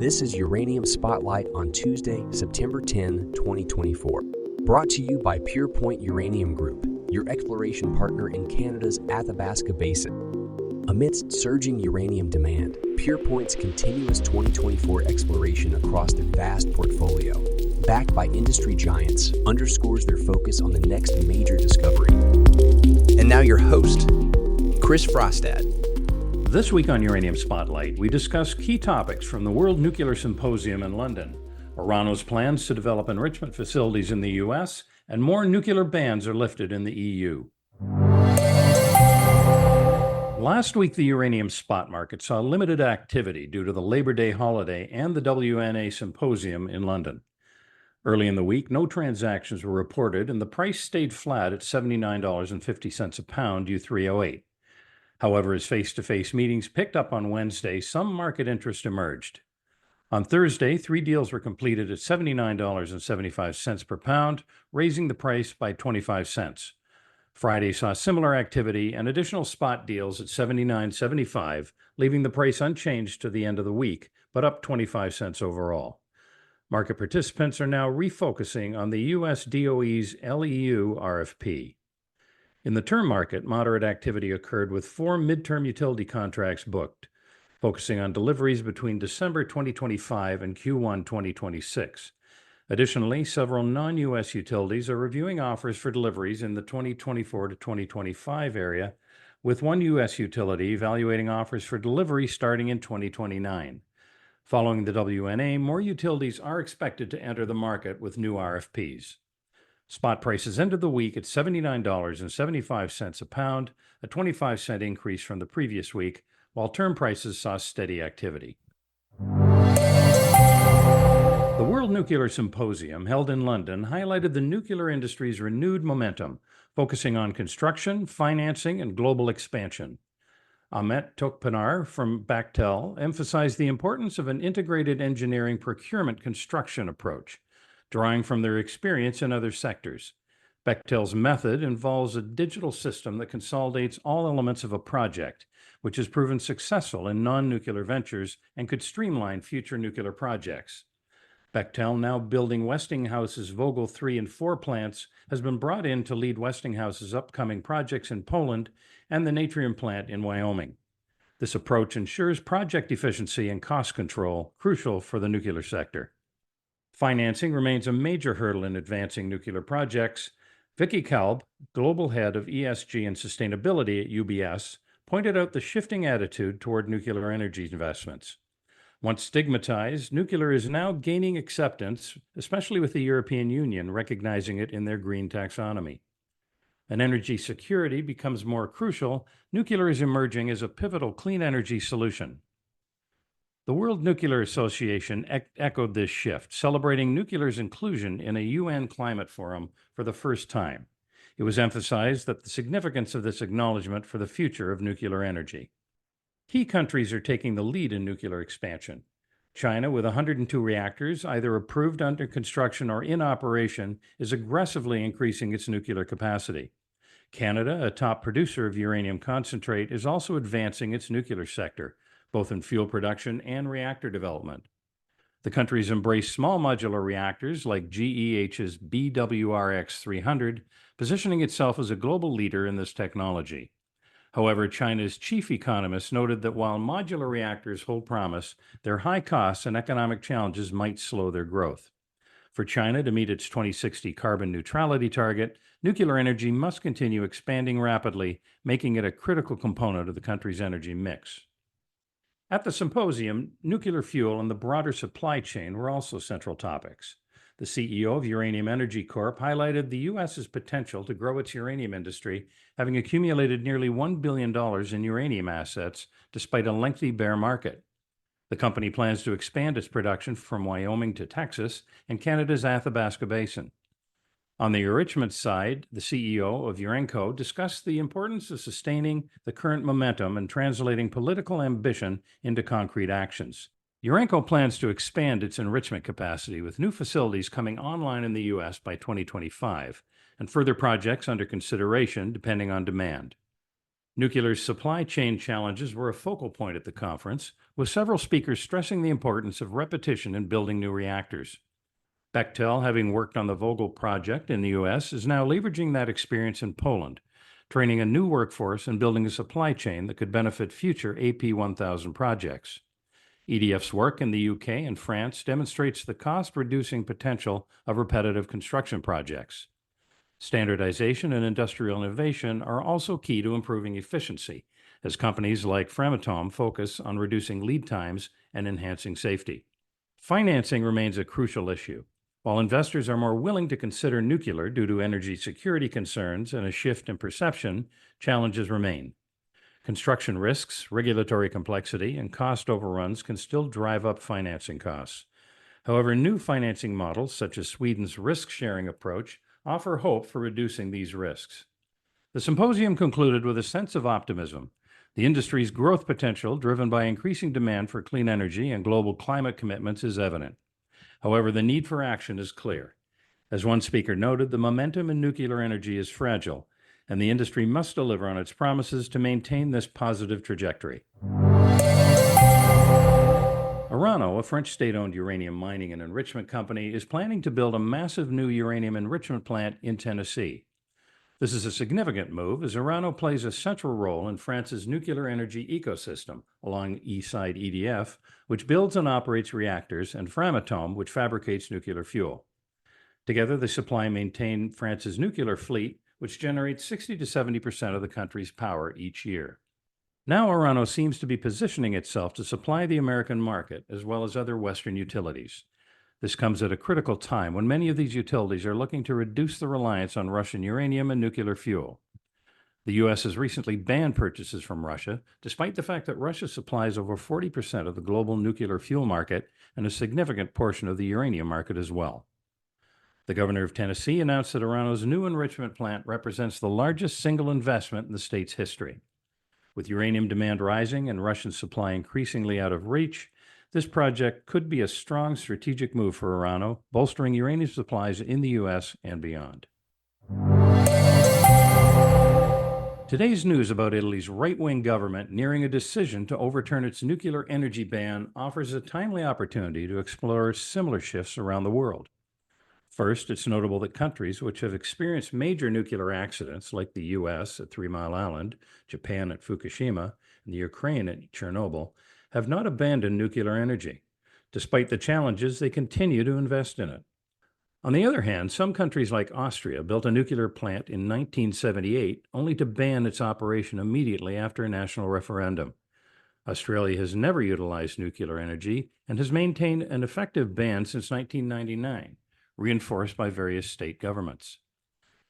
This is Uranium Spotlight on Tuesday, September 10, 2024. Brought to you by Pure Point Uranium Group, your exploration partner in Canada's Athabasca Basin. Amidst surging uranium demand, Pure Point's continuous 2024 exploration across their vast portfolio, backed by industry giants, underscores their focus on the next major discovery. And now your host, Chris Frostad. This week on Uranium Spotlight, we discuss key topics from the World Nuclear Symposium in London, Orano's plans to develop enrichment facilities in the U.S., and more nuclear bans are lifted in the EU. Last week, the uranium spot market saw limited activity due to the Labor Day holiday and the WNA Symposium in London. Early in the week, no transactions were reported, and the price stayed flat at $79.50 a pound U3O8. However, as face-to-face meetings picked up on Wednesday, some market interest emerged. On Thursday, 3 deals were completed at $79.75 per pound, raising the price by 25 cents. Friday saw similar activity and additional spot deals at $79.75, leaving the price unchanged to the end of the week, but up 25 cents overall. Market participants are now refocusing on the U.S. DOE's LEU RFP. In the term market, moderate activity occurred with 4 midterm utility contracts booked, focusing on deliveries between December 2025 and Q1 2026. Additionally, several non-U.S. utilities are reviewing offers for deliveries in the 2024 to 2025 area, with one U.S. utility evaluating offers for delivery starting in 2029. Following the WNA, more utilities are expected to enter the market with new RFPs. Spot prices ended the week at $79.75 a pound, a 25-cent increase from the previous week, while term prices saw steady activity. The World Nuclear Symposium, held in London, highlighted the nuclear industry's renewed momentum, focusing on construction, financing, and global expansion. Ahmet Tokpınar from Bechtel emphasized the importance of an integrated engineering procurement construction approach, drawing from their experience in other sectors. Bechtel's method involves a digital system that consolidates all elements of a project, which has proven successful in non-nuclear ventures and could streamline future nuclear projects. Bechtel, now building Westinghouse's Vogtle 3 and 4 plants, has been brought in to lead Westinghouse's upcoming projects in Poland and the Natrium plant in Wyoming. This approach ensures project efficiency and cost control, crucial for the nuclear sector. Financing remains a major hurdle in advancing nuclear projects. Vicky Kalb, Global Head of ESG and Sustainability at UBS, pointed out the shifting attitude toward nuclear energy investments. Once stigmatized, nuclear is now gaining acceptance, especially with the European Union recognizing it in their green taxonomy. As energy security becomes more crucial, nuclear is emerging as a pivotal clean energy solution. The World Nuclear Association echoed this shift, celebrating nuclear's inclusion in a UN climate forum for the first time. It was emphasized that the significance of this acknowledgement for the future of nuclear energy. Key countries are taking the lead in nuclear expansion. China, with 102 reactors either approved, under construction, or in operation, is aggressively increasing its nuclear capacity. Canada, a top producer of uranium concentrate, is also advancing its nuclear sector, both in fuel production and reactor development. The countries embrace small modular reactors like GEH's BWRX-300, positioning itself as a global leader in this technology. However, China's chief economist noted that while modular reactors hold promise, their high costs and economic challenges might slow their growth. For China to meet its 2060 carbon neutrality target, nuclear energy must continue expanding rapidly, making it a critical component of the country's energy mix. At the symposium, nuclear fuel and the broader supply chain were also central topics. The CEO of Uranium Energy Corp highlighted the U.S.'s potential to grow its uranium industry, having accumulated nearly $1 billion in uranium assets despite a lengthy bear market. The company plans to expand its production from Wyoming to Texas and Canada's Athabasca Basin. On the enrichment side, the CEO of Urenco discussed the importance of sustaining the current momentum and translating political ambition into concrete actions. Urenco plans to expand its enrichment capacity, with new facilities coming online in the U.S. by 2025, and further projects under consideration depending on demand. Nuclear's supply chain challenges were a focal point at the conference, with several speakers stressing the importance of repetition in building new reactors. Bechtel, having worked on the Vogtle project in the U.S., is now leveraging that experience in Poland, training a new workforce and building a supply chain that could benefit future AP1000 projects. EDF's work in the UK and France demonstrates the cost-reducing potential of repetitive construction projects. Standardization and industrial innovation are also key to improving efficiency, as companies like Framatome focus on reducing lead times and enhancing safety. Financing remains a crucial issue. While investors are more willing to consider nuclear due to energy security concerns and a shift in perception, challenges remain. Construction risks, regulatory complexity, and cost overruns can still drive up financing costs. However, new financing models, such as Sweden's risk-sharing approach, offer hope for reducing these risks. The symposium concluded with a sense of optimism. The industry's growth potential, driven by increasing demand for clean energy and global climate commitments, is evident. However, the need for action is clear. As one speaker noted, the momentum in nuclear energy is fragile, and the industry must deliver on its promises to maintain this positive trajectory. Orano, a French state-owned uranium mining and enrichment company, is planning to build a massive new uranium enrichment plant in Tennessee. This is a significant move, as Orano plays a central role in France's nuclear energy ecosystem, along Eastside EDF, which builds and operates reactors, and Framatome, which fabricates nuclear fuel. Together, they supply and maintain France's nuclear fleet, which generates 60 to 70% of the country's power each year. Now Orano seems to be positioning itself to supply the American market, as well as other Western utilities. This comes at a critical time when many of these utilities are looking to reduce the reliance on Russian uranium and nuclear fuel. The U.S. has recently banned purchases from Russia, despite the fact that Russia supplies over 40% of the global nuclear fuel market and a significant portion of the uranium market as well. The governor of Tennessee announced that Orano's new enrichment plant represents the largest single investment in the state's history. With uranium demand rising and Russian supply increasingly out of reach, this project could be a strong strategic move for Orano, bolstering uranium supplies in the U.S. and beyond. Today's news about Italy's right-wing government nearing a decision to overturn its nuclear energy ban offers a timely opportunity to explore similar shifts around the world. First, it's notable that countries which have experienced major nuclear accidents, like the U.S. at 3 Mile Island, Japan at Fukushima, and the Ukraine at Chernobyl, have not abandoned nuclear energy. Despite the challenges, they continue to invest in it. On the other hand, some countries like Austria built a nuclear plant in 1978 only to ban its operation immediately after a national referendum. Australia has never utilized nuclear energy and has maintained an effective ban since 1999, reinforced by various state governments.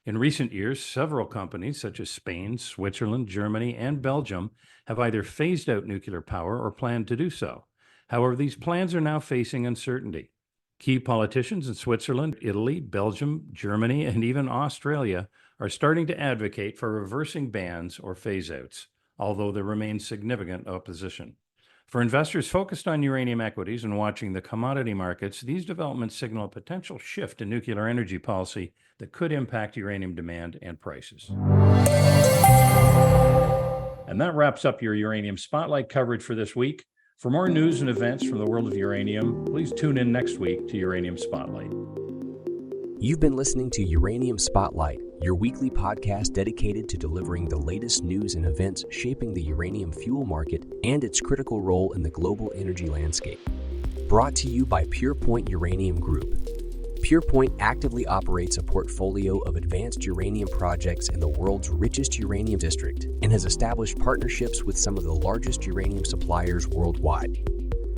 In recent years, several companies such as Spain, Switzerland, Germany, and Belgium have either phased out nuclear power or plan to do so. However, these plans are now facing uncertainty. Key politicians in Switzerland, Italy, Belgium, Germany, and even Australia are starting to advocate for reversing bans or phase-outs, although there remains significant opposition. For investors focused on uranium equities and watching the commodity markets, these developments signal a potential shift in nuclear energy policy that could impact uranium demand and prices. And that wraps up your Uranium Spotlight coverage for this week. For more news and events from the world of uranium, please tune in next week to Uranium Spotlight. You've been listening to Uranium Spotlight, your weekly podcast dedicated to delivering the latest news and events shaping the uranium fuel market and its critical role in the global energy landscape. Brought to you by PurePoint Uranium Group. PurePoint actively operates a portfolio of advanced uranium projects in the world's richest uranium district and has established partnerships with some of the largest uranium suppliers worldwide.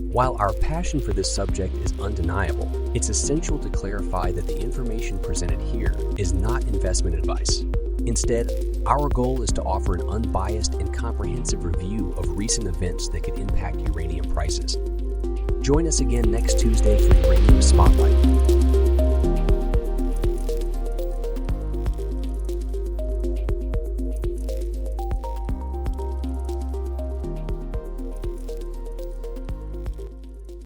While our passion for this subject is undeniable, it's essential to clarify that the information presented here is not investment advice. Instead, our goal is to offer an unbiased and comprehensive review of recent events that could impact uranium prices. Join us again next Tuesday for Uranium Spotlight.